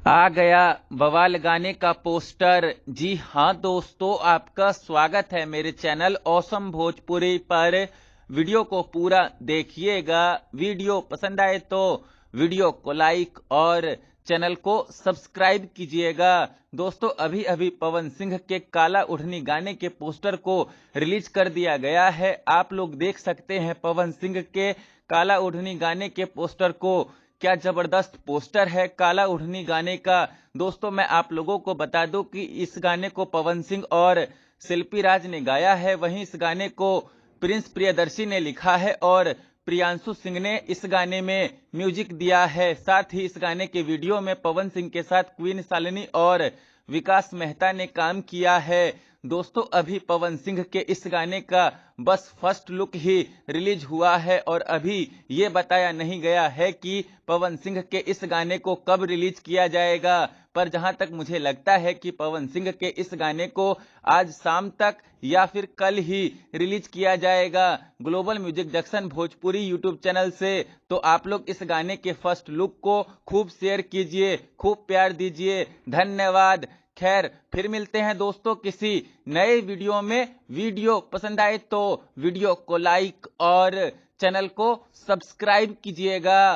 आ गया बवाल गाने का पोस्टर। जी हाँ दोस्तों, आपका स्वागत है मेरे चैनल ऑसम भोजपुरी पर। वीडियो को पूरा देखिएगा। वीडियो पसंद आए तो वीडियो को लाइक और चैनल को सब्सक्राइब कीजिएगा। दोस्तों, अभी अभी पवन सिंह के काला ओढ़नी गाने के पोस्टर को रिलीज कर दिया गया है। आप लोग देख सकते हैं पवन सिंह के काला ओढ़नी गाने के पोस्टर को। क्या जबरदस्त पोस्टर है काला ओढ़नी गाने का। दोस्तों, मैं आप लोगों को बता दूं कि इस गाने को पवन सिंह और शिल्पी राज ने गाया है। वहीं इस गाने को प्रिंस प्रियदर्शी ने लिखा है और प्रियांशु सिंह ने इस गाने में म्यूजिक दिया है। साथ ही इस गाने के वीडियो में पवन सिंह के साथ क्वीन शालिनी और विकास मेहता ने काम किया है। दोस्तों, अभी पवन सिंह के इस गाने का बस फर्स्ट लुक ही रिलीज हुआ है और अभी ये बताया नहीं गया है कि पवन सिंह के इस गाने को कब रिलीज किया जाएगा। पर जहां तक मुझे लगता है कि पवन सिंह के इस गाने को आज शाम तक या फिर कल ही रिलीज किया जाएगा global music junction Bhojpuri YouTube channel से। तो आप लोग इस गाने के फर्स्ट लुक को खूब शेयर कीजिए, खूब प्यार दीजिए। धन्यवाद। खैर, फिर मिलते हैं दोस्तों किसी नए वीडियो में। वीडियो पसंद आए तो वीडियो को लाइक और चैनल को सब्सक्राइब कीजिएगा।